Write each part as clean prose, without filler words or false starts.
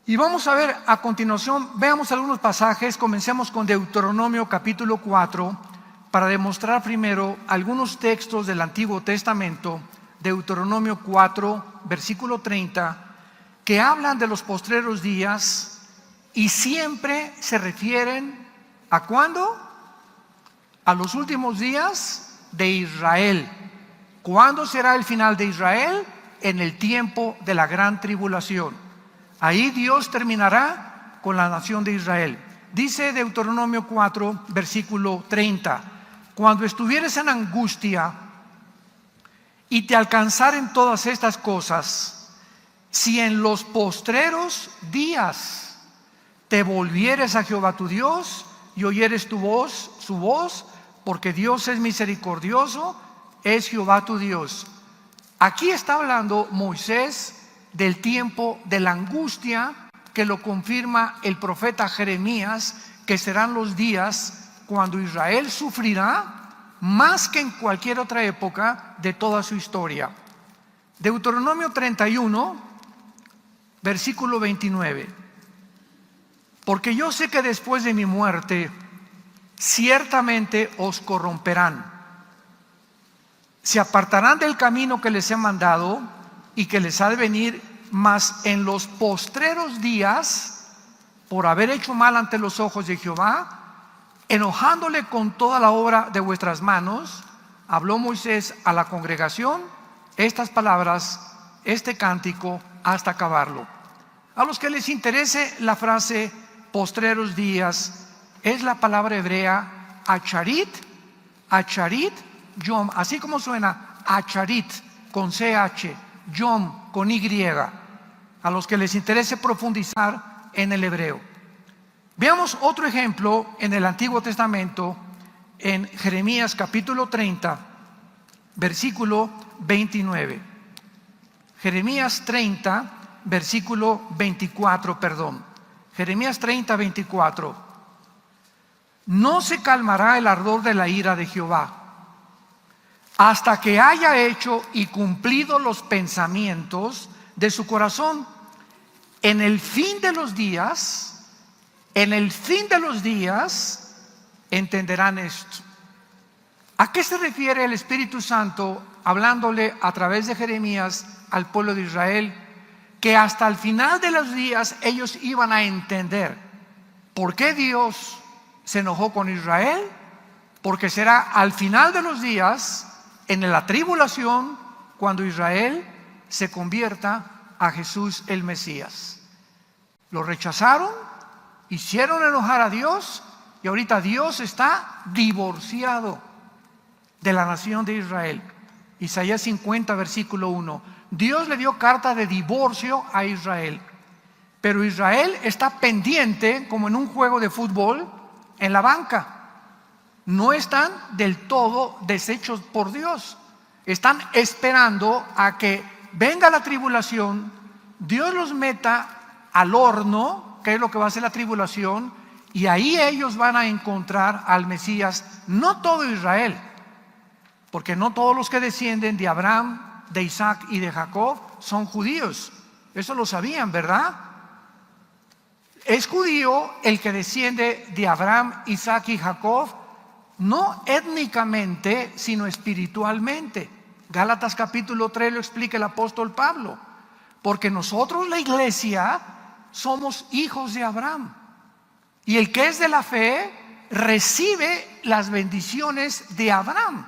Y vamos a ver a continuación, veamos algunos pasajes. Comencemos con Deuteronomio capítulo 4 para demostrar primero algunos textos del Antiguo Testamento. Deuteronomio 4, versículo 30, que hablan de los postreros días y siempre se refieren ¿a cuándo? A los últimos días de Israel. ¿Cuándo será el final de Israel? En el tiempo de la gran tribulación. Ahí Dios terminará con la nación de Israel. Dice Deuteronomio 4, versículo 30, cuando estuvieres en angustia y te alcanzaren todas estas cosas, si en los postreros días te volvieres a Jehová tu Dios y oyeres su voz, porque Dios es misericordioso, es Jehová tu Dios. Aquí está hablando Moisés del tiempo de la angustia, que lo confirma el profeta Jeremías, que serán los días cuando Israel sufrirá más que en cualquier otra época de toda su historia. Deuteronomio 31, versículo 29. Porque yo sé que después de mi muerte ciertamente os corromperán, se apartarán del camino que les he mandado y que les ha de venir, mas en los postreros días, por haber hecho mal ante los ojos de Jehová, enojándole con toda la obra de vuestras manos, habló Moisés a la congregación estas palabras, este cántico, hasta acabarlo. A los que les interese la frase postreros días, es la palabra hebrea acharit, yom, así como suena acharit con CH, yom con Y, a los que les interese profundizar en el hebreo. Veamos otro ejemplo en el Antiguo Testamento, en Jeremías capítulo 30, versículo 29. Jeremías 30, versículo 24, perdón. Jeremías 30, 24. No se calmará el ardor de la ira de Jehová hasta que haya hecho y cumplido los pensamientos de su corazón. En el fin de los días, entenderán esto. ¿A qué se refiere el Espíritu Santo hablándole a través de Jeremías al pueblo de Israel? Que hasta el final de los días ellos iban a entender por qué Dios se enojó con Israel, porque será al final de los días, en la tribulación, cuando Israel se convierta a Jesús el Mesías. Lo rechazaron, hicieron enojar a Dios, y ahorita Dios está divorciado de la nación de Israel. Isaías 50, versículo 1. Dios le dio carta de divorcio a Israel, pero Israel está pendiente, como en un juego de fútbol, en la banca. No están del todo deshechos por Dios. Están esperando a que venga la tribulación, Dios los meta al horno, que es lo que va a hacer la tribulación, y ahí ellos van a encontrar al Mesías. No todo Israel, porque no todos los que descienden de Abraham, de Isaac y de Jacob son judíos. Eso lo sabían, ¿verdad? Es judío el que desciende de Abraham, Isaac y Jacob, no étnicamente, sino espiritualmente. Gálatas capítulo 3 lo explica el apóstol Pablo. Porque nosotros, la iglesia, somos hijos de Abraham. Y el que es de la fe recibe las bendiciones de Abraham.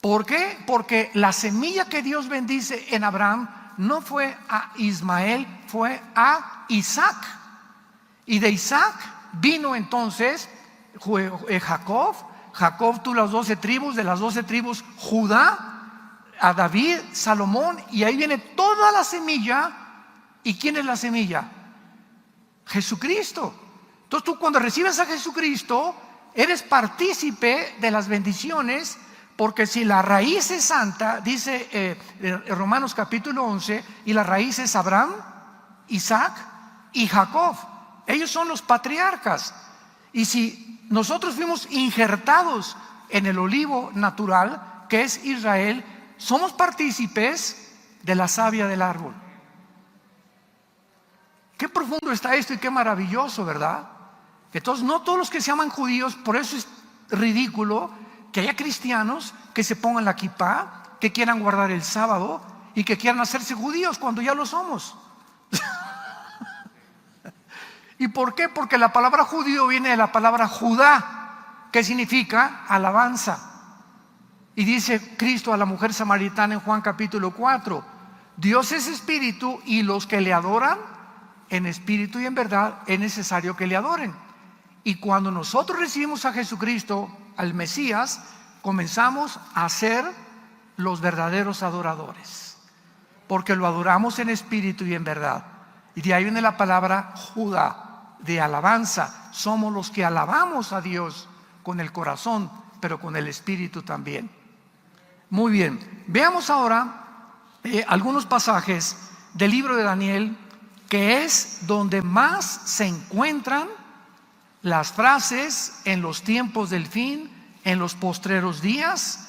¿Por qué? Porque la semilla que Dios bendice en Abraham no fue a Ismael, fue a Isaac. Y de Isaac vino entonces Jacob. Jacob tuvo las 12 tribus, de las 12 tribus Judá, a David, Salomón, y ahí viene toda la semilla. ¿Y quién es la semilla? Jesucristo. Entonces tú, cuando recibes a Jesucristo, eres partícipe de las bendiciones, porque si la raíz es santa, dice Romanos capítulo 11, y la raíz es Abraham, Isaac y Jacob. Ellos son los patriarcas. Y si nosotros fuimos injertados en el olivo natural, que es Israel, somos partícipes de la savia del árbol. Qué profundo está esto y qué maravilloso, ¿verdad? Entonces, no todos los que se llaman judíos, por eso es ridículo que haya cristianos que se pongan la kipá, que quieran guardar el sábado y que quieran hacerse judíos cuando ya lo somos. ¿Y por qué? Porque la palabra judío viene de la palabra Judá, que significa alabanza. Y dice Cristo a la mujer samaritana en Juan capítulo 4, Dios es espíritu y los que le adoran en espíritu y en verdad es necesario que le adoren. Y cuando nosotros recibimos a Jesucristo, al Mesías, comenzamos a ser los verdaderos adoradores, porque lo adoramos en espíritu y en verdad. Y de ahí viene la palabra Judá, de alabanza. Somos los que alabamos a Dios con el corazón, pero con el espíritu también. Muy bien, veamos ahora algunos pasajes del libro de Daniel, que es donde más se encuentran las frases en los tiempos del fin, en los postreros días,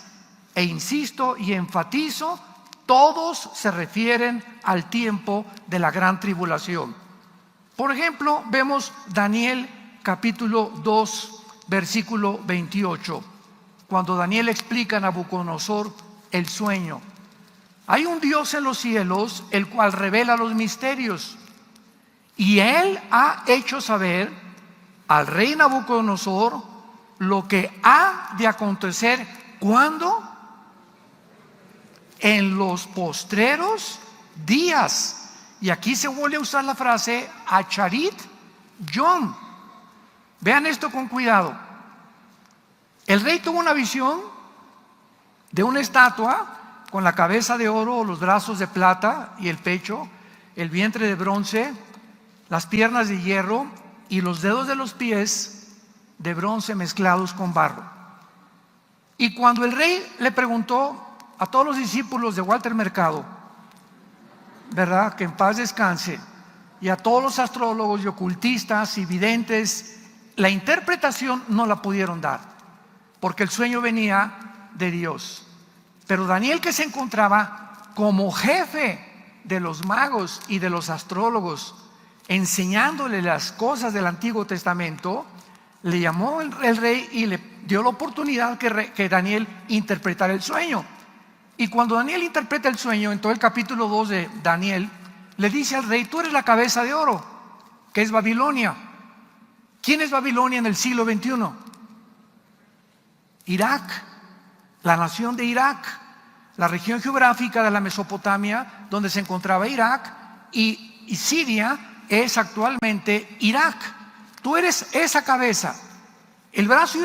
e insisto y enfatizo, todos se refieren al tiempo de la gran tribulación. Por ejemplo, vemos Daniel capítulo 2, versículo 28, cuando Daniel explica a Nabucodonosor el sueño. Hay un Dios en los cielos, el cual revela los misterios, y Él ha hecho saber al rey Nabucodonosor lo que ha de acontecer. ¿Cuándo? En los postreros días. Y aquí se vuelve a usar la frase Acharit Yom. Vean esto con cuidado. El rey tuvo una visión de una estatua con la cabeza de oro, los brazos de plata y el pecho, el vientre de bronce, las piernas de hierro y los dedos de los pies de bronce mezclados con barro. Y cuando el rey le preguntó a todos los discípulos de Walter Mercado, ¿verdad?, que en paz descanse, y a todos los astrólogos y ocultistas y videntes, la interpretación no la pudieron dar, porque el sueño venía de Dios. Pero Daniel, que se encontraba como jefe de los magos y de los astrólogos, enseñándole las cosas del Antiguo Testamento, le llamó el rey y le dio la oportunidad que Daniel interpretara el sueño. Y cuando Daniel interpreta el sueño, en todo el capítulo 2 de Daniel, le dice al rey: tú eres la cabeza de oro, que es Babilonia. ¿Quién es Babilonia en el siglo XXI? Irak, la nación de Irak, la región geográfica de la Mesopotamia, donde se encontraba Irak, y Siria es actualmente Irak. Tú eres esa cabeza. El brazo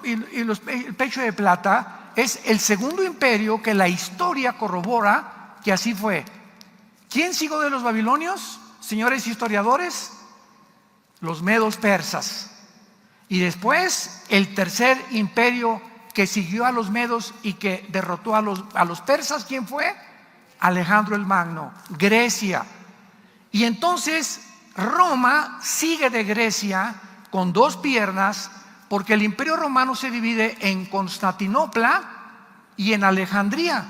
y el pecho de plata es el segundo imperio que la historia corrobora que así fue. ¿Quién siguió de los babilonios, señores historiadores? Los medos persas. Y después el tercer imperio que siguió a los medos y que derrotó a los persas, ¿quién fue? Alejandro el Magno, Grecia. Y entonces Roma sigue de Grecia con dos piernas, porque el imperio romano se divide en Constantinopla y en Alejandría,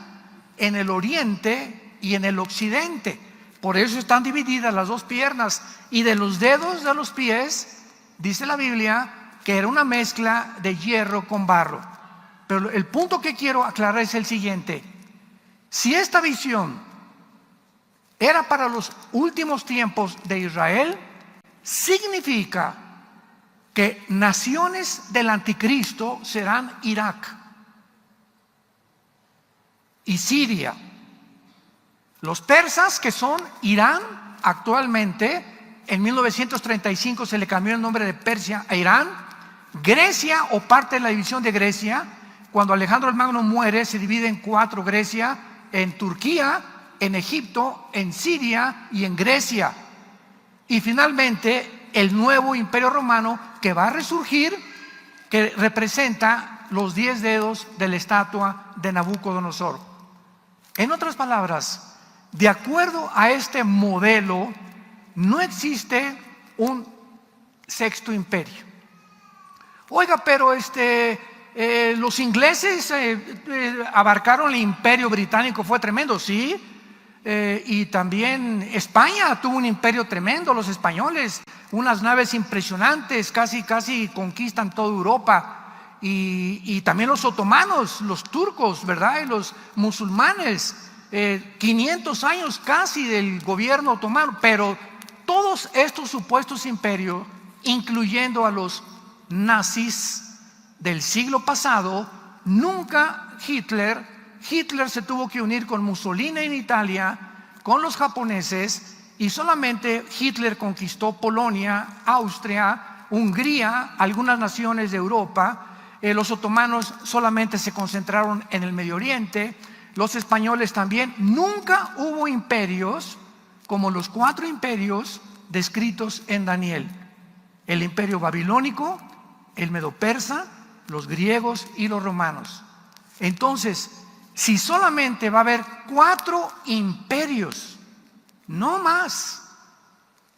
en el oriente y en el occidente. Por eso están divididas las dos piernas. Y de los dedos de los pies, dice la Biblia, que era una mezcla de hierro con barro. Pero el punto que quiero aclarar es el siguiente: si esta visión era para los últimos tiempos de Israel, significa que naciones del anticristo serán Irak y Siria. Los persas, que son Irán actualmente, en 1935 se le cambió el nombre de Persia a Irán. Grecia, o parte de la división de Grecia, cuando Alejandro el Magno muere, se divide en cuatro: Grecia, en Turquía, en Egipto, en Siria y en Grecia. Y finalmente el nuevo imperio romano, que va a resurgir, que representa los 10 dedos de la estatua de Nabucodonosor. En otras palabras, de acuerdo a este modelo, no existe un sexto imperio. Oiga, pero los ingleses abarcaron el imperio británico, fue tremendo, sí. y también España tuvo un imperio tremendo, los españoles, unas naves impresionantes, casi conquistan toda Europa. Y también los otomanos, los turcos, ¿verdad? Y los musulmanes, 500 años casi del gobierno otomano. Pero todos estos supuestos imperios, incluyendo a los nazis del siglo pasado, nunca Hitler se tuvo que unir con Mussolini en Italia, con los japoneses, y solamente Hitler conquistó Polonia, Austria, Hungría, algunas naciones de Europa. Los otomanos solamente se concentraron en el Medio Oriente, los españoles también. Nunca hubo imperios como los 4 imperios descritos en Daniel: el imperio babilónico, el medo-persa, los griegos y los romanos. Entonces, si solamente va a haber 4 imperios, no más.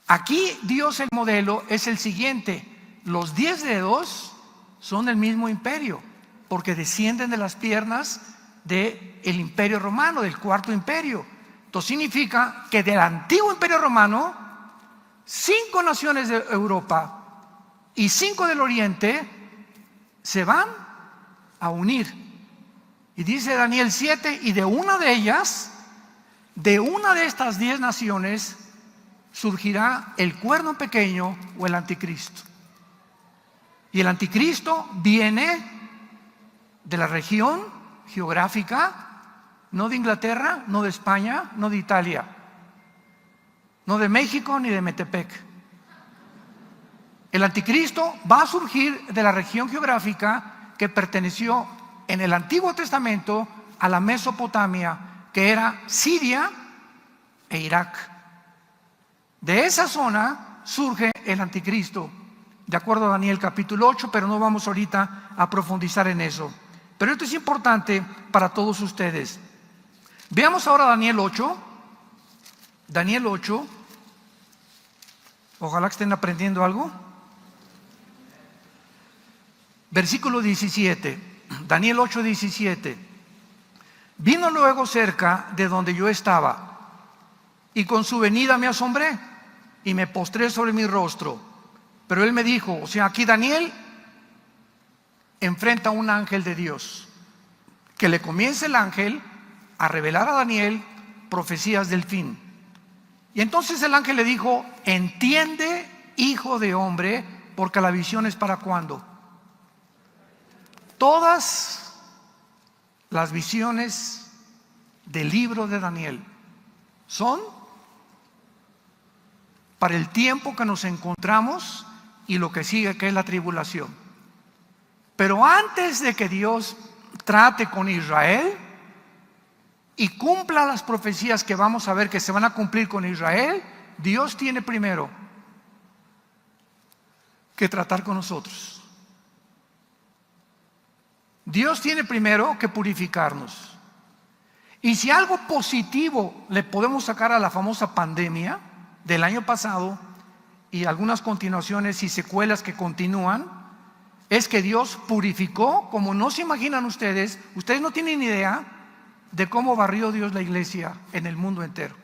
Aquí Dios, el modelo es el siguiente: los 10 dedos son el mismo imperio, porque descienden de las piernas del imperio romano, del 4.º imperio. Entonces significa que del antiguo imperio romano, 5 naciones de Europa y 5 del Oriente se van a unir. Y dice Daniel 7, y de una de ellas, de una de estas 10 naciones, surgirá el cuerno pequeño o el anticristo. Y el anticristo viene de la región geográfica, no de Inglaterra, no de España, no de Italia, no de México ni de Metepec. El anticristo va a surgir de la región geográfica que perteneció en el Antiguo Testamento a la Mesopotamia, que era Siria e Irak. De esa zona surge el anticristo, de acuerdo a Daniel capítulo 8, pero no vamos ahorita a profundizar en eso. Pero esto es importante para todos ustedes. Veamos ahora Daniel 8. Daniel 8. Ojalá que estén aprendiendo algo. Versículo 17. Daniel 8, 17. Vino luego cerca de donde yo estaba, y con su venida me asombré y me postré sobre mi rostro. Pero él me dijo, o sea, aquí Daniel enfrenta a un ángel de Dios, que le comienza el ángel a revelar a Daniel profecías del fin. Y entonces el ángel le dijo: entiende, hijo de hombre, porque la visión es para ¿cuándo? Todas las visiones del libro de Daniel son para el tiempo que nos encontramos y lo que sigue, que es la tribulación. Pero antes de que Dios trate con Israel y cumpla las profecías que vamos a ver que se van a cumplir con Israel, Dios tiene primero que tratar con nosotros. Dios tiene primero que purificarnos. Y si algo positivo le podemos sacar a la famosa pandemia del año pasado y algunas continuaciones y secuelas que continúan, es que Dios purificó como no se imaginan ustedes. Ustedes no tienen idea de cómo barrió Dios la iglesia en el mundo entero.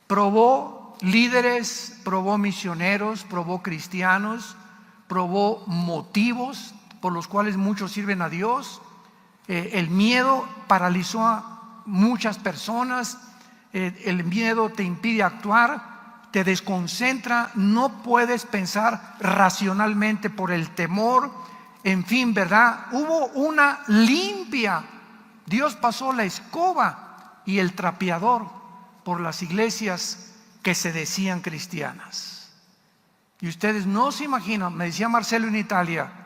Probó líderes, probó misioneros, probó cristianos, probó motivos por los cuales muchos sirven a Dios. El miedo paralizó a muchas personas. El miedo te impide actuar, te desconcentra, no puedes pensar racionalmente por el temor. En fin, ¿verdad? Hubo una limpia. Dios pasó la escoba y el trapeador por las iglesias que se decían cristianas. Y ustedes no se imaginan, me decía Marcelo en Italia,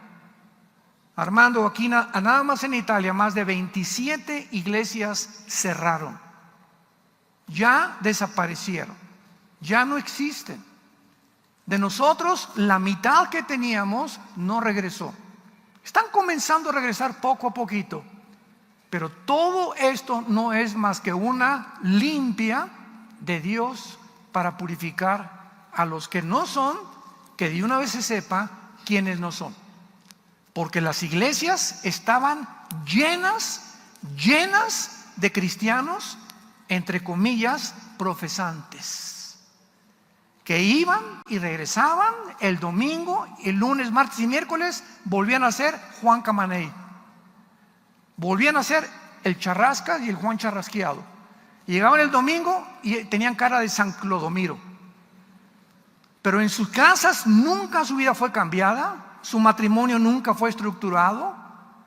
Armando, aquí nada más en Italia, más de 27 iglesias cerraron. Ya desaparecieron, ya no existen. De nosotros, la mitad que teníamos no regresó. Están comenzando a regresar poco a poquito. Pero todo esto no es más que una limpia de Dios para purificar a los que no son, que de una vez se sepa quiénes no son. Porque las iglesias estaban llenas de cristianos entre comillas, profesantes, que iban y regresaban el domingo, el lunes, martes y miércoles, volvían a ser Juan Camaney, volvían a ser el Charrascas y el Juan Charrasqueado. Llegaban el domingo y tenían cara de San Clodomiro, pero en sus casas nunca su vida fue cambiada, su matrimonio nunca fue estructurado,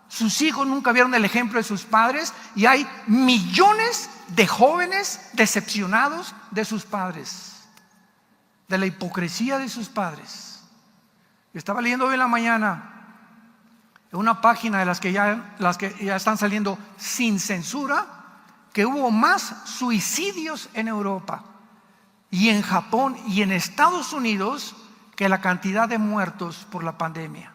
sus hijos nunca vieron el ejemplo de sus padres, y hay millones de jóvenes decepcionados de sus padres, de la hipocresía de sus padres. Estaba leyendo hoy en la mañana en una página de las que ya están saliendo sin censura, que hubo más suicidios en Europa y en Japón y en Estados Unidos que la cantidad de muertos por la pandemia.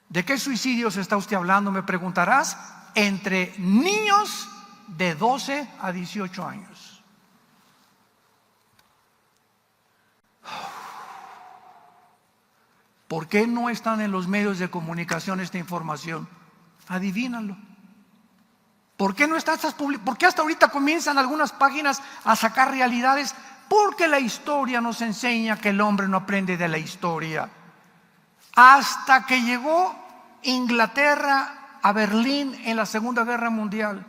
¿De qué suicidios está usted hablando?, me preguntarás. Entre niños de 12 a 18 años. ¿Por qué no están en los medios de comunicación esta información? Adivínalo. ¿Por qué no está ¿Por qué hasta ahorita comienzan algunas páginas a sacar realidades? Porque la historia nos enseña que el hombre no aprende de la historia. Hasta que llegó Inglaterra a Berlín en la Segunda Guerra Mundial,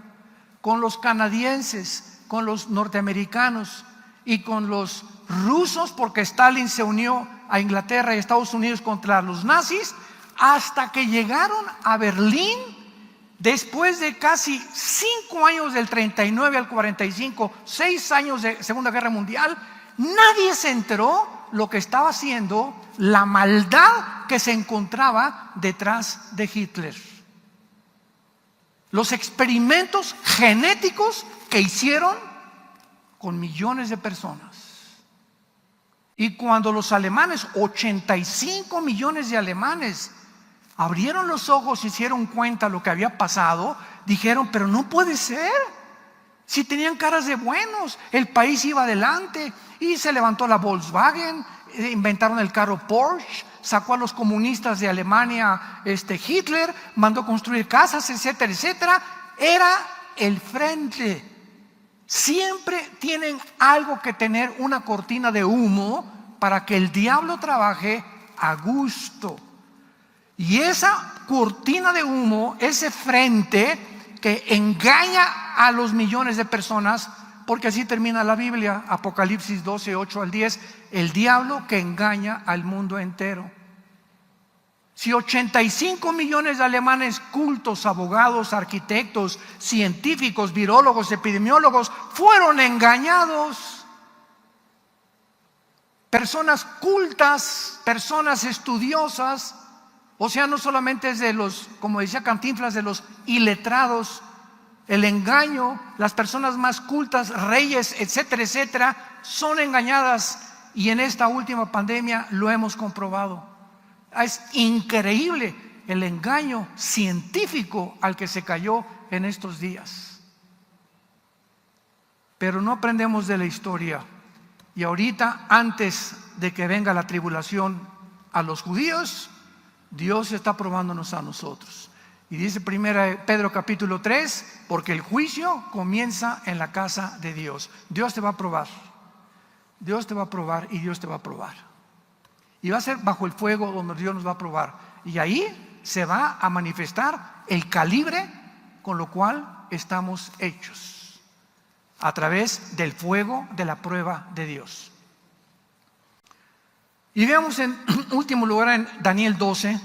con los canadienses, con los norteamericanos y con los rusos, porque Stalin se unió a Inglaterra y Estados Unidos contra los nazis, hasta que llegaron a Berlín, después de casi 5 años del 39 al 45, 6 años de Segunda Guerra Mundial, nadie se enteró lo que estaba haciendo, la maldad que se encontraba detrás de Hitler. Los experimentos genéticos que hicieron con millones de personas. Y cuando los alemanes, 85 millones de alemanes, abrieron los ojos y se dieron cuenta de lo que había pasado, dijeron: pero no puede ser. Si tenían caras de buenos, el país iba adelante, y se levantó la Volkswagen, inventaron el carro Porsche, sacó a los comunistas de Alemania Hitler, mandó construir casas, etcétera, etcétera. Era el frente. Siempre tienen algo que tener, una cortina de humo, para que el diablo trabaje a gusto. Y esa cortina de humo, ese frente que engaña a los millones de personas, porque así termina la Biblia, Apocalipsis 12, 8 al 10, el diablo que engaña al mundo entero. Si 85 millones de alemanes cultos, abogados, arquitectos, científicos, virólogos, epidemiólogos fueron engañados, personas cultas, personas estudiosas, o sea, no solamente es de los, como decía Cantinflas, de los iletrados, el engaño, las personas más cultas, reyes, etcétera, etcétera, son engañadas, y en esta última pandemia lo hemos comprobado. Es increíble el engaño científico al que se cayó en estos días. Pero no aprendemos de la historia. Y ahorita, antes de que venga la tribulación a los judíos, Dios está probándonos a nosotros. Y dice 1 Pedro capítulo 3, porque el juicio comienza en la casa de Dios. Dios te va a probar. Dios te va a probar y Dios te va a probar. Y va a ser bajo el fuego donde Dios nos va a probar. Y ahí se va a manifestar el calibre con lo cual estamos hechos. A través del fuego de la prueba de Dios. Y veamos en último lugar en Daniel 12.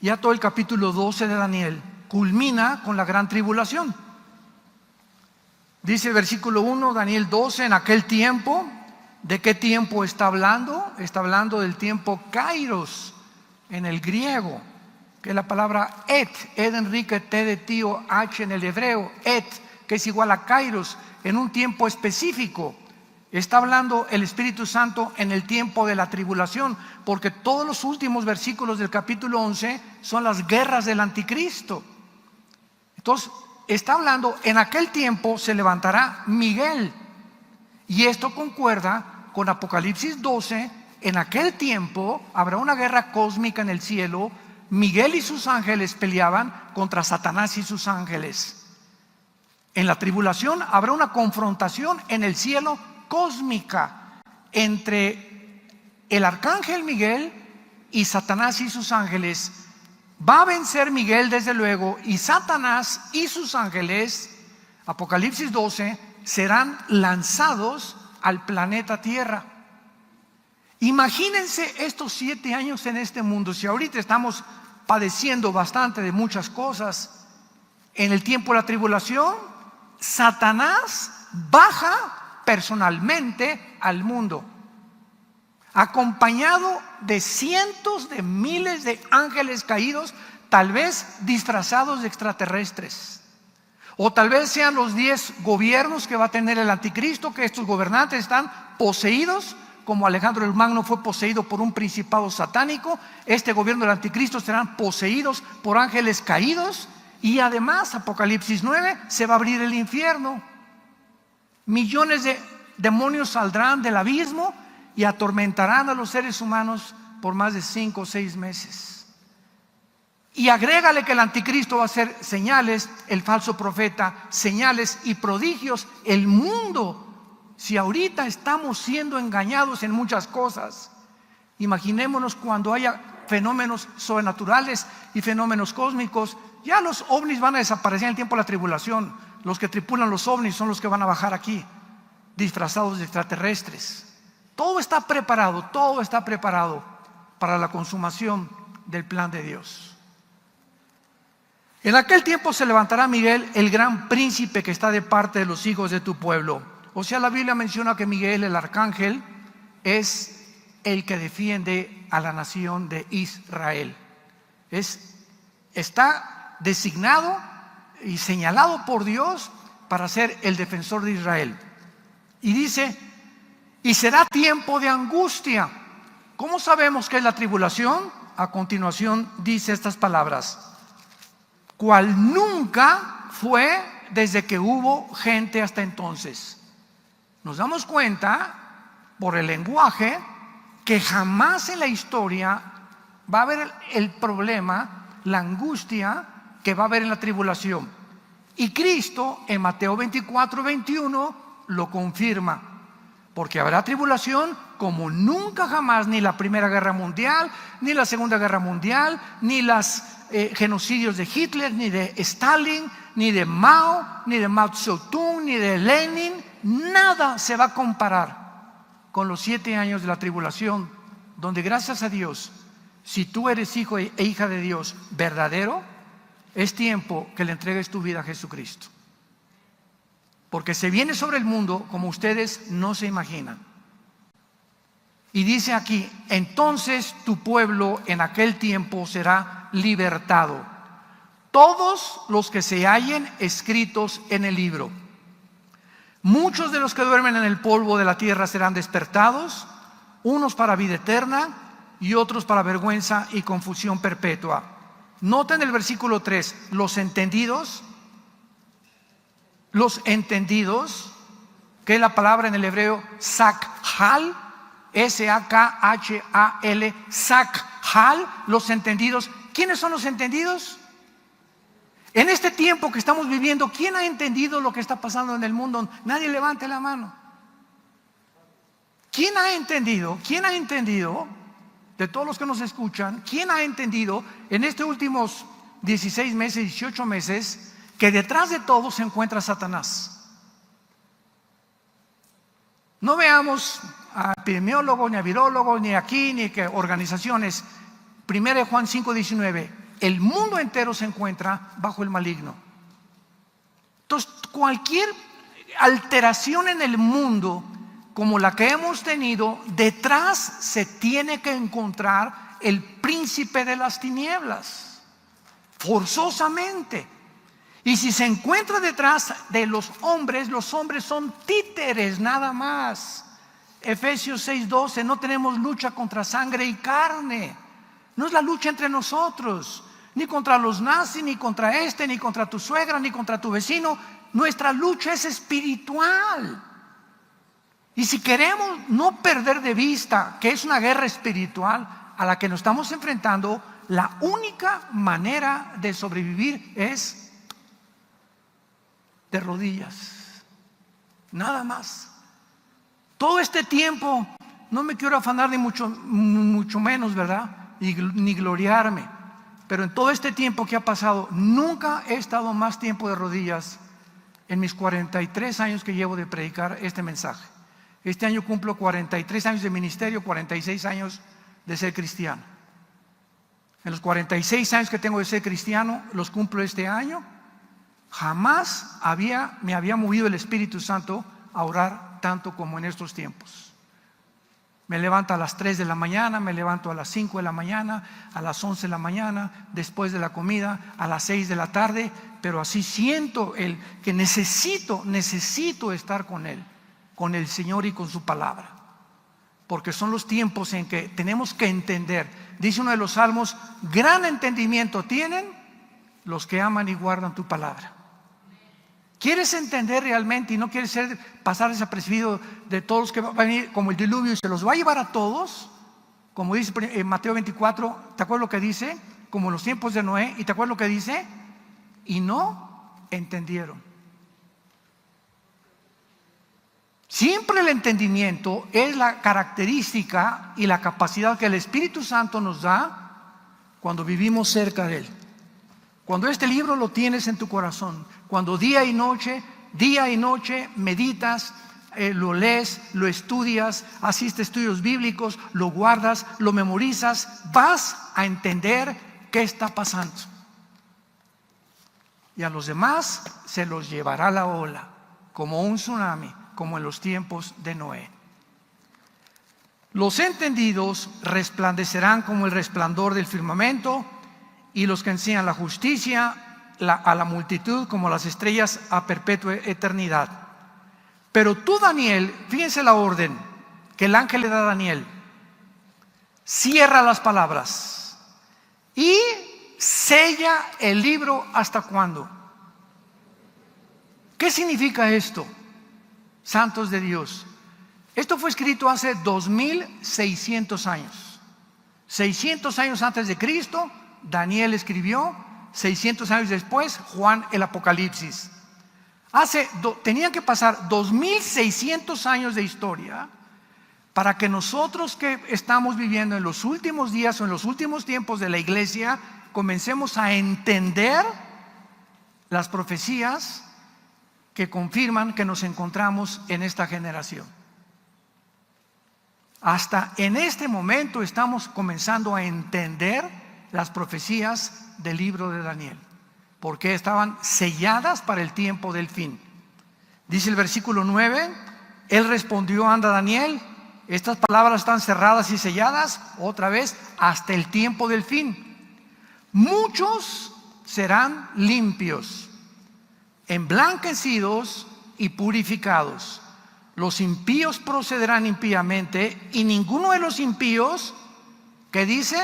Ya todo el capítulo 12 de Daniel culmina con la gran tribulación. Dice el versículo 1, Daniel 12, en aquel tiempo. ¿De qué tiempo está hablando? Está hablando del tiempo kairos en el griego, que es la palabra et, Enrique, T de tío, H en el hebreo, et, que es igual a kairos, en un tiempo específico. Está hablando el Espíritu Santo en el tiempo de la tribulación, porque todos los últimos versículos del capítulo 11 son las guerras del anticristo. Entonces, está hablando, en aquel tiempo se levantará Miguel, y esto concuerda con Apocalipsis 12. En aquel tiempo habrá una guerra cósmica en el cielo. Miguel y sus ángeles peleaban contra Satanás y sus ángeles. En la tribulación habrá una confrontación en el cielo cósmica entre el arcángel Miguel y Satanás y sus ángeles. Va a vencer Miguel desde luego, y Satanás y sus ángeles, Apocalipsis 12, serán lanzados al planeta Tierra. Imagínense estos 7 años en este mundo. Si ahorita estamos padeciendo bastante de muchas cosas, en el tiempo de la tribulación, Satanás baja personalmente al mundo, acompañado de cientos de miles de ángeles caídos, tal vez disfrazados de extraterrestres, o tal vez sean los 10 gobiernos que va a tener el anticristo, que estos gobernantes están poseídos, como Alejandro el Magno fue poseído por un principado satánico. Este gobierno del anticristo serán poseídos por ángeles caídos, y además Apocalipsis 9, se va a abrir el infierno. Millones de demonios saldrán del abismo y atormentarán a los seres humanos por más de 5 o 6 meses. Y agrégale que el anticristo va a hacer señales, el falso profeta, señales y prodigios. El mundo, si ahorita estamos siendo engañados en muchas cosas, imaginémonos cuando haya fenómenos sobrenaturales y fenómenos cósmicos. Ya los ovnis van a desaparecer en el tiempo de la tribulación. Los que tripulan los ovnis son los que van a bajar aquí, disfrazados de extraterrestres. Todo está preparado para la consumación del plan de Dios. En aquel tiempo se levantará Miguel, el gran príncipe que está de parte de los hijos de tu pueblo. O sea, la Biblia menciona que Miguel, el arcángel, es el que defiende a la nación de Israel. Está designado y señalado por Dios para ser el defensor de Israel. Y dice: y será tiempo de angustia. ¿Cómo sabemos que es la tribulación? A continuación dice estas palabras: cual nunca fue desde que hubo gente hasta entonces. Nos damos cuenta por el lenguaje que jamás en la historia va a haber el problema, la angustia que va a haber en la tribulación. Y Cristo en Mateo 24, 21 lo confirma, porque habrá tribulación como nunca jamás, ni la Primera Guerra Mundial, ni la Segunda Guerra Mundial, ni los genocidios de Hitler, ni de Stalin, ni de Mao, ni de Mao Zedong, ni de Lenin. Nada se va a comparar con los 7 años de la tribulación, donde gracias a Dios, si tú eres hijo e hija de Dios verdadero, es tiempo que le entregues tu vida a Jesucristo, porque se viene sobre el mundo como ustedes no se imaginan. Y dice aquí: entonces tu pueblo en aquel tiempo será libertado, todos los que se hallen escritos en el libro. Muchos de los que duermen en el polvo de la tierra serán despertados, unos para vida eterna y otros para vergüenza y confusión perpetua. Noten el versículo 3, los entendidos, que es la palabra en el hebreo sakhal, S-A-K-H-A-L, sakhal, los entendidos. ¿Quiénes son los entendidos? En este tiempo que estamos viviendo, ¿quién ha entendido lo que está pasando en el mundo? Nadie levante la mano. ¿Quién ha entendido? ¿Quién ha entendido? De todos los que nos escuchan, ¿quién ha entendido en estos últimos 16 meses, 18 meses, que detrás de todo se encuentra Satanás? No veamos a epidemiólogos, ni a virólogos, ni aquí, ni que organizaciones. 1 Juan 5:19, el mundo entero se encuentra bajo el maligno. Entonces, cualquier alteración en el mundo como la que hemos tenido, detrás se tiene que encontrar el príncipe de las tinieblas, forzosamente. Y si se encuentra detrás de los hombres son títeres nada más. Efesios 6:12, no tenemos lucha contra sangre y carne. No es la lucha entre nosotros, ni contra los nazis, ni contra ni contra tu suegra, ni contra tu vecino. Nuestra lucha es espiritual. Y si queremos no perder de vista que es una guerra espiritual a la que nos estamos enfrentando, la única manera de sobrevivir es de rodillas. Nada más. Todo este tiempo, no me quiero afanar ni mucho menos, ¿verdad? Ni gloriarme. Pero en todo este tiempo que ha pasado, nunca he estado más tiempo de rodillas en mis 43 años que llevo de predicar este mensaje. Este año cumplo 43 años de ministerio, 46 años de ser cristiano. En los 46 años que tengo de ser cristiano, los cumplo este año. Jamás me había movido el Espíritu Santo a orar tanto como en estos tiempos. Me levanto a las 3 de la mañana, me levanto a las 5 de la mañana, a las 11 de la mañana, después de la comida, a las 6 de la tarde, pero así siento que necesito estar con Él, con el Señor y con su palabra. Porque son los tiempos en que tenemos que entender. Dice uno de los salmos: gran entendimiento tienen los que aman y guardan tu palabra. ¿Quieres entender realmente y no quieres pasar desapercibido de todos los que van a venir como el diluvio y se los va a llevar a todos? Como dice en Mateo 24, ¿te acuerdas lo que dice? Como en los tiempos de Noé. ¿Y te acuerdas lo que dice? Y no entendieron. Siempre el entendimiento es la característica y la capacidad que el Espíritu Santo nos da cuando vivimos cerca de Él. Cuando este libro lo tienes en tu corazón, cuando día y noche meditas, lo lees, lo estudias, asistes a estudios bíblicos, lo guardas, lo memorizas, vas a entender qué está pasando. Y a los demás se los llevará la ola, como un tsunami, como en los tiempos de Noé. Los entendidos resplandecerán como el resplandor del firmamento, y los que enseñan la justicia a la multitud como las estrellas a perpetua eternidad. Pero tú, Daniel, fíjense la orden que el ángel le da a Daniel: cierra las palabras y sella el libro. ¿Hasta cuándo? ¿Qué significa esto, santos de Dios? Esto fue escrito hace 2600 años. 600 años antes de Cristo Daniel escribió, 600 años después Juan el Apocalipsis. Tenían que pasar 2600 años de historia para que nosotros que estamos viviendo en los últimos días o en los últimos tiempos de la iglesia comencemos a entender las profecías que confirman que nos encontramos en esta generación. Hasta en este momento estamos comenzando a entender las profecías del libro de Daniel, porque estaban selladas para el tiempo del fin. Dice el versículo 9: él respondió: anda, Daniel, estas palabras están cerradas y selladas otra vez hasta el tiempo del fin. Muchos serán limpios, emblanquecidos y purificados. Los impíos procederán impíamente, y ninguno de los impíos, ¿qué dice?,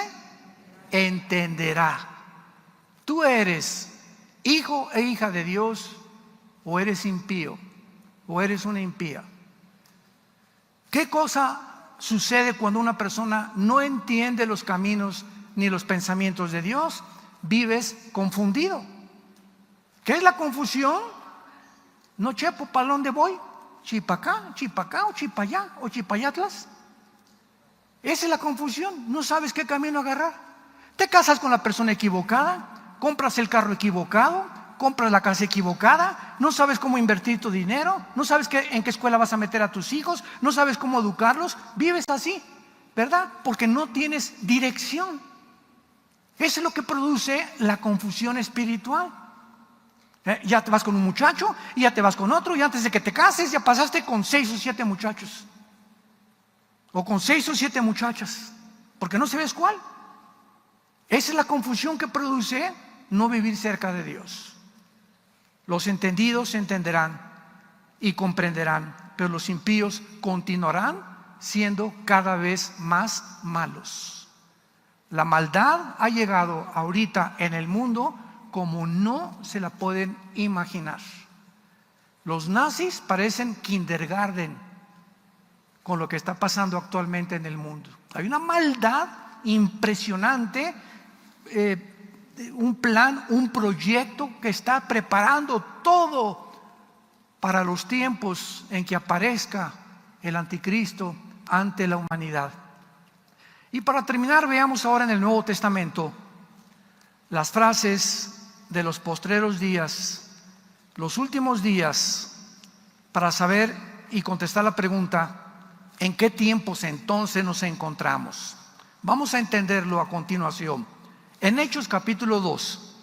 entenderá. ¿Tú eres hijo e hija de Dios o eres impío o eres una impía? ¿Qué cosa sucede cuando una persona no entiende los caminos ni los pensamientos de Dios? Vives confundido. ¿Qué es la confusión? No chepo para dónde voy, chipacá, o chipayá, o chipayatlas. Esa es la confusión. No sabes qué camino agarrar. Te casas con la persona equivocada, compras el carro equivocado, compras la casa equivocada, no sabes cómo invertir tu dinero, no sabes en qué escuela vas a meter a tus hijos, no sabes cómo educarlos. Vives así, ¿verdad? Porque no tienes dirección. Eso es lo que produce la confusión espiritual. Ya te vas con un muchacho y ya te vas con otro, y antes de que te cases ya pasaste con 6 o 7 muchachos o con 6 o 7 muchachas, porque no sabes cuál. Esa es la confusión que produce no vivir cerca de Dios. Los entendidos entenderán y comprenderán, pero los impíos continuarán siendo cada vez más malos. La maldad ha llegado ahorita en el mundo como no se la pueden imaginar. Los nazis parecen kindergarten con lo que está pasando actualmente en el mundo. Hay una maldad impresionante, un plan, un proyecto que está preparando todo para los tiempos en que aparezca el anticristo ante la humanidad. Y para terminar, veamos ahora en el Nuevo Testamento las frases de los postreros días, los últimos días, para saber y contestar la pregunta: ¿en qué tiempos entonces nos encontramos? Vamos a entenderlo a continuación. En Hechos capítulo 2,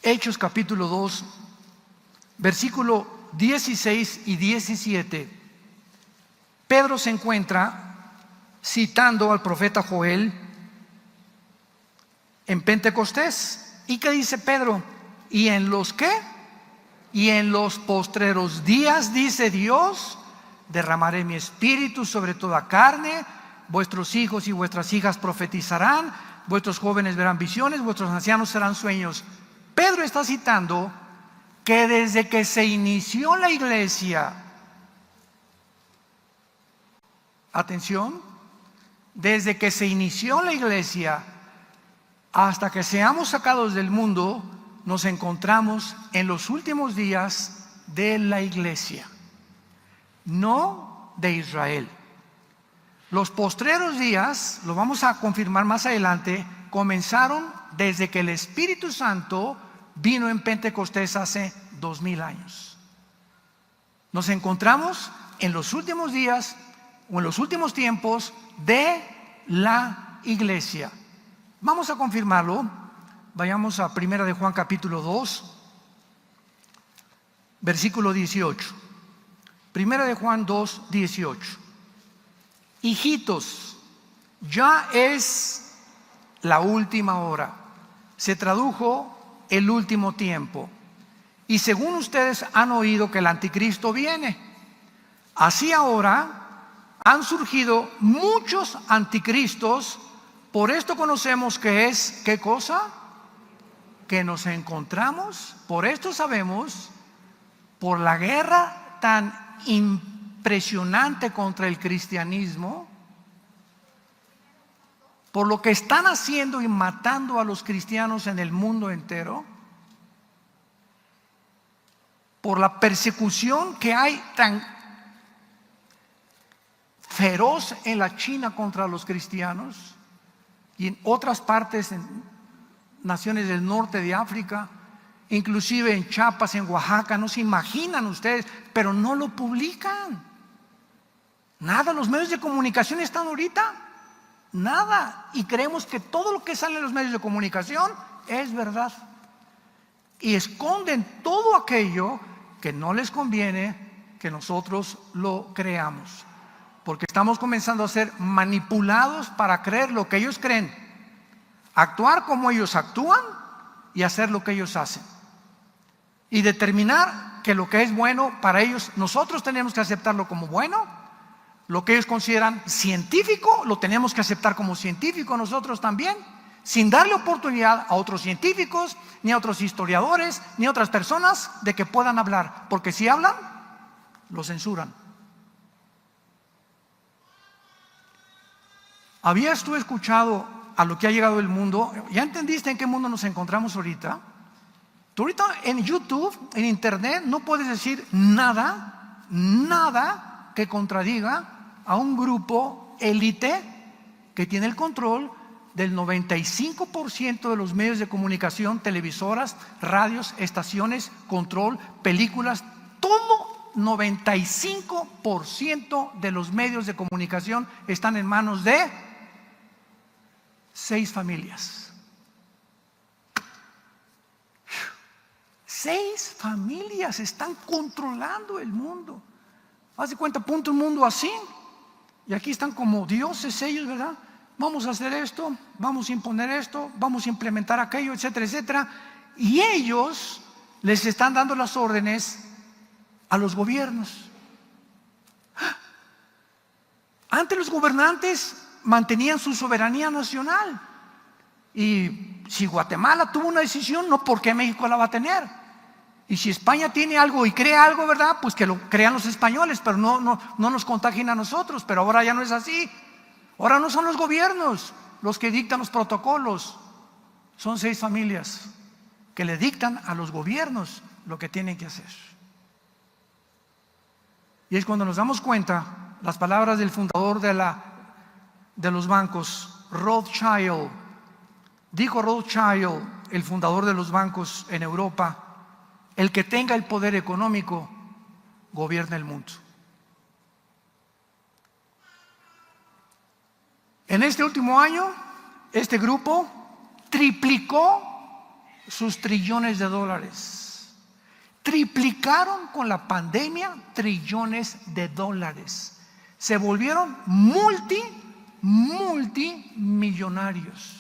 Hechos capítulo 2, versículo 16 y 17, Pedro se encuentra citando al profeta Joel en Pentecostés. ¿Y qué dice Pedro? ¿Y en los qué? Y en los postreros días, dice Dios, derramaré mi espíritu sobre toda carne, vuestros hijos y vuestras hijas profetizarán, vuestros jóvenes verán visiones, vuestros ancianos serán sueños. Pedro está citando que desde que se inició la iglesia, atención, desde que se inició la iglesia hasta que seamos sacados del mundo, nos encontramos en los últimos días de la iglesia, no de Israel. Los postreros días, lo vamos a confirmar más adelante, comenzaron desde que el Espíritu Santo vino en Pentecostés hace 2000 años. Nos encontramos en los últimos días o en los últimos tiempos de la iglesia. Vamos a confirmarlo. Vayamos a 1 de Juan capítulo 2, versículo 18. 1 de Juan 2, 18. Hijitos, ya es la última hora. Se tradujo el último tiempo. Y según ustedes han oído que el anticristo viene, así ahora han surgido muchos anticristos. Por esto conocemos que es, ¿qué cosa? Que nos encontramos, por esto sabemos, por la guerra tan impresionante contra el cristianismo, por lo que están haciendo y matando a los cristianos en el mundo entero, por la persecución que hay tan feroz en la China contra los cristianos y en otras partes, en naciones del norte de África, inclusive en Chiapas, en Oaxaca. No se imaginan ustedes, pero no lo publican. Nada, los medios de comunicación están ahorita, nada, y creemos que todo lo que sale en los medios de comunicación es verdad, y esconden todo aquello que no les conviene que nosotros lo creamos, porque estamos comenzando a ser manipulados para creer lo que ellos creen, actuar como ellos actúan y hacer lo que ellos hacen, y determinar que lo que es bueno para ellos, nosotros tenemos que aceptarlo como bueno. Lo que ellos consideran científico, lo tenemos que aceptar como científico nosotros también, sin darle oportunidad a otros científicos, ni a otros historiadores, ni a otras personas de que puedan hablar, porque si hablan, lo censuran. ¿Habías tú escuchado a lo que ha llegado el mundo? ¿Ya entendiste en qué mundo nos encontramos ahorita? Tú ahorita en YouTube, en Internet, no puedes decir nada que contradiga a un grupo élite que tiene el control del 95% de los medios de comunicación, televisoras, radios, estaciones, control, películas, todo 95% de los medios de comunicación están en manos de 6 familias. 6 familias están controlando el mundo. Haz de cuenta, ponte un mundo así, y aquí están como dioses ellos, ¿verdad? Vamos a hacer esto, vamos a imponer esto, vamos a implementar aquello, etcétera, etcétera. Y ellos les están dando las órdenes a los gobiernos. Antes los gobernantes mantenían su soberanía nacional. Y si Guatemala tuvo una decisión, no, ¿por qué México la va a tener? Y si España tiene algo y crea algo, ¿verdad? Pues que lo crean los españoles, pero no nos contagien a nosotros. Pero ahora ya no es así. Ahora no son los gobiernos los que dictan los protocolos. Son 6 familias que le dictan a los gobiernos lo que tienen que hacer. Y es cuando nos damos cuenta, las palabras del fundador de los bancos, Rothschild. Dijo Rothschild, el fundador de los bancos en Europa: el que tenga el poder económico gobierna el mundo. En este último año, este grupo triplicó sus trillones de dólares. Triplicaron con la pandemia trillones de dólares. Se volvieron multimillonarios.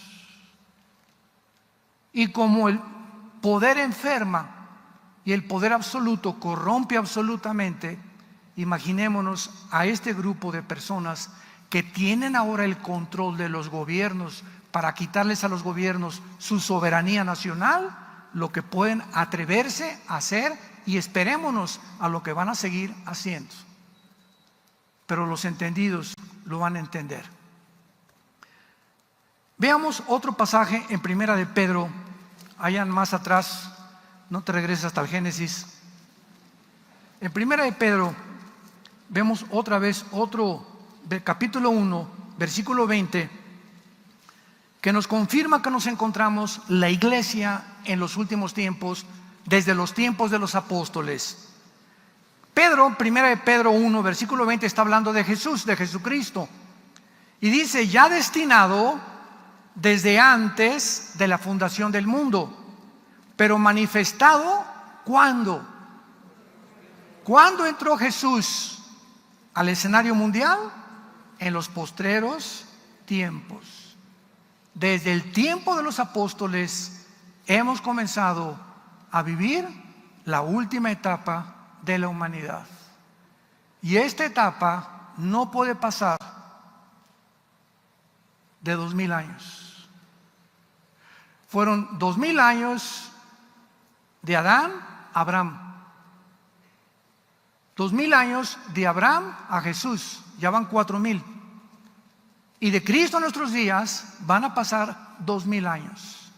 Y como el poder enferma y el poder absoluto corrompe absolutamente, imaginémonos a este grupo de personas que tienen ahora el control de los gobiernos para quitarles a los gobiernos su soberanía nacional, lo que pueden atreverse a hacer, y esperémonos a lo que van a seguir haciendo. Pero los entendidos lo van a entender. Veamos otro pasaje en Primera de Pedro, allá más atrás, no te regreses hasta el Génesis. En Primera de Pedro vemos otra vez capítulo 1, versículo 20, que nos confirma que nos encontramos la iglesia en los últimos tiempos, desde los tiempos de los apóstoles. Primera de Pedro 1, versículo 20, está hablando de Jesús, de Jesucristo, y dice: ya destinado desde antes de la fundación del mundo, pero manifestado ¿cuándo? ¿Cuándo entró Jesús al escenario mundial? En los postreros tiempos. Desde el tiempo de los apóstoles hemos comenzado a vivir la última etapa de la humanidad. Y esta etapa no puede pasar de 2000 años. Fueron 2000 años de Adán a Abraham. 2000 años de Abraham a Jesús, ya van 4000. Y de Cristo a nuestros días van a pasar 2000 años,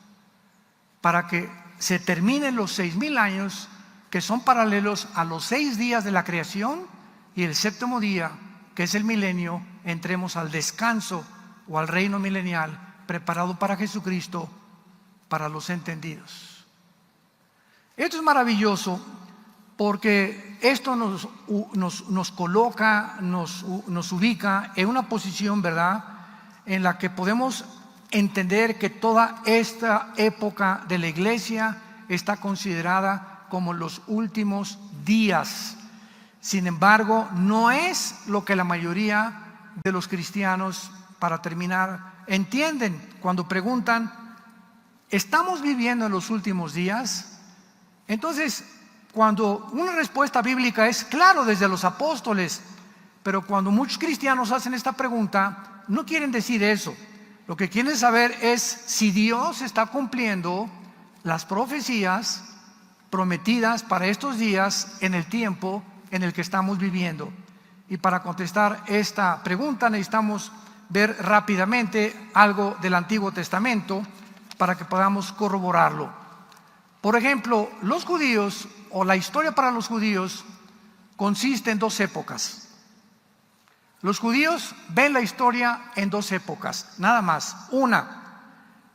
para que se terminen los 6000 años, que son paralelos a los 6 días de la creación, y el séptimo día, que es el milenio, entremos al descanso o al reino milenial preparado para Jesucristo, para los entendidos. Esto es maravilloso, porque esto nos coloca, nos ubica en una posición, ¿verdad?, en la que podemos entender que toda esta época de la iglesia está considerada como los últimos días. Sin embargo, no es lo que la mayoría de los cristianos, para terminar, entienden cuando preguntan: ¿estamos viviendo en los últimos días? Entonces, cuando una respuesta bíblica es claro desde los apóstoles, pero cuando muchos cristianos hacen esta pregunta, no quieren decir eso. Lo que quieren saber es si Dios está cumpliendo las profecías prometidas para estos días en el tiempo en el que estamos viviendo. Y para contestar esta pregunta necesitamos ver rápidamente algo del Antiguo Testamento para que podamos corroborarlo. Por ejemplo, los judíos, o la historia para los judíos, consiste en 2 épocas. Los judíos ven la historia en 2 épocas, nada más. Una,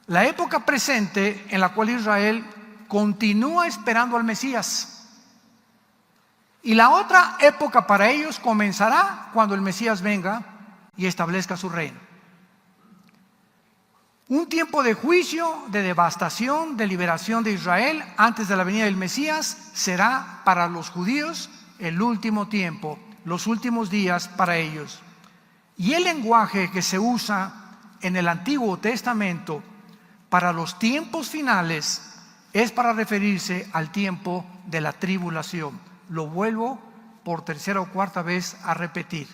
la época presente, en la cual Israel continúa esperando al Mesías. Y la otra época para ellos comenzará cuando el Mesías venga y establezca su reino. Un tiempo de juicio, de devastación, de liberación de Israel antes de la venida del Mesías será para los judíos el último tiempo, los últimos días para ellos. Y el lenguaje que se usa en el Antiguo Testamento para los tiempos finales es para referirse al tiempo de la tribulación. Lo vuelvo por tercera o cuarta vez a repetir.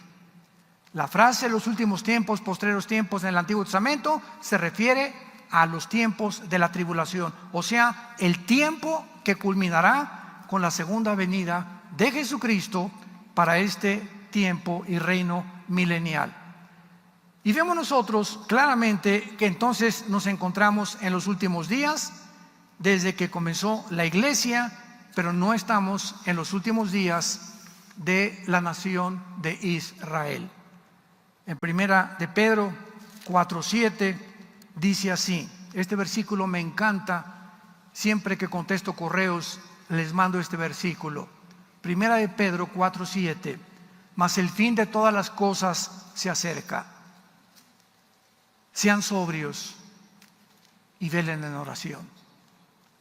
La frase los últimos tiempos, postreros tiempos en el Antiguo Testamento se refiere a los tiempos de la tribulación, o sea, el tiempo que culminará con la segunda venida de Jesucristo para este tiempo y reino milenial. Y vemos nosotros claramente que entonces nos encontramos en los últimos días, desde que comenzó la iglesia pero no estamos en los últimos días de la nación de Israel. En primera de Pedro 4:7 dice así, este versículo me encanta, siempre que contesto correos les mando este versículo. Primera de Pedro 4:7, mas el fin de todas las cosas se acerca. Sean sobrios y velen en oración.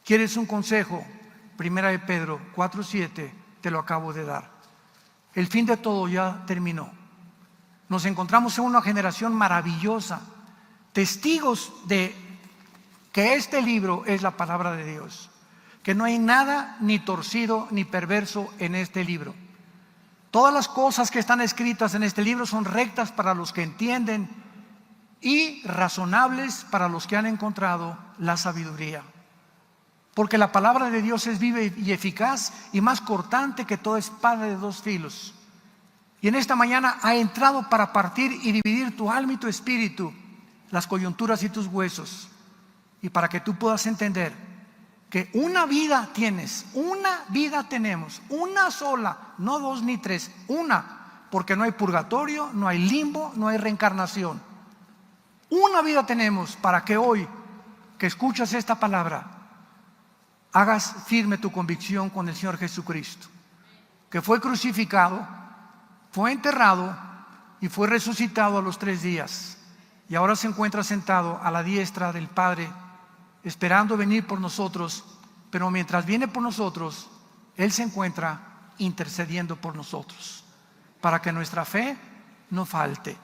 ¿Quieres un consejo? Primera de Pedro 4:7, te lo acabo de dar. El fin de todo ya terminó. Nos encontramos en una generación maravillosa, testigos de que este libro es la palabra de Dios, que no hay nada ni torcido ni perverso en este libro. Todas las cosas que están escritas en este libro son rectas para los que entienden y razonables para los que han encontrado la sabiduría. Porque la palabra de Dios es viva y eficaz y más cortante que toda espada de dos filos. Y en esta mañana ha entrado para partir y dividir tu alma y tu espíritu, las coyunturas y tus huesos, y para que tú puedas entender que una vida tienes, una vida tenemos, una sola, no dos ni tres, una, porque no hay purgatorio, no hay limbo, no hay reencarnación. Una vida tenemos para que hoy, que escuchas esta palabra, hagas firme tu convicción con el Señor Jesucristo, que fue crucificado, fue enterrado y fue resucitado a los 3 días. Y ahora se encuentra sentado a la diestra del Padre, esperando venir por nosotros. Pero mientras viene por nosotros, Él se encuentra intercediendo por nosotros, para que nuestra fe no falte.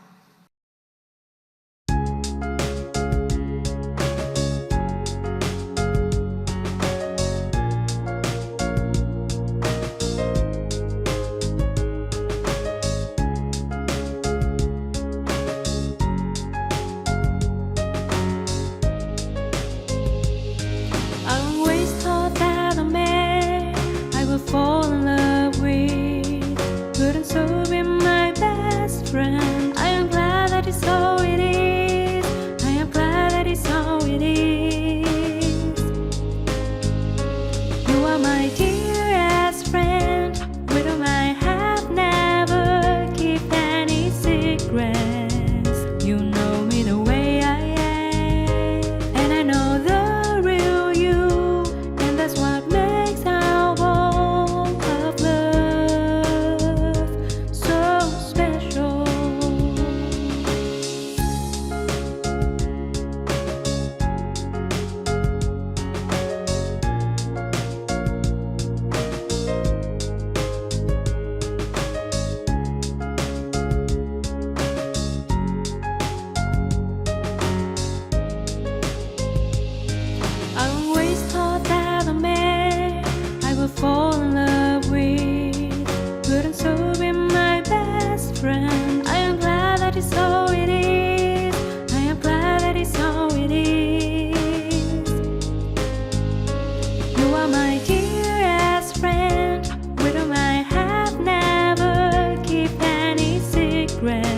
Fall in love with, couldn't so be my best friend. I am glad that it's so it is. I am glad that it's so it is. You are my dearest friend, with whom I have never kept any secrets. You know me the way I am, and I know the real you, and that's what makes our bond of love so special. I always thought that a man I would fall in love with couldn't so be my best friend. I am glad that it's so it is. I am glad that it's so it is. You are my dearest friend, with whom I have never kept any secret.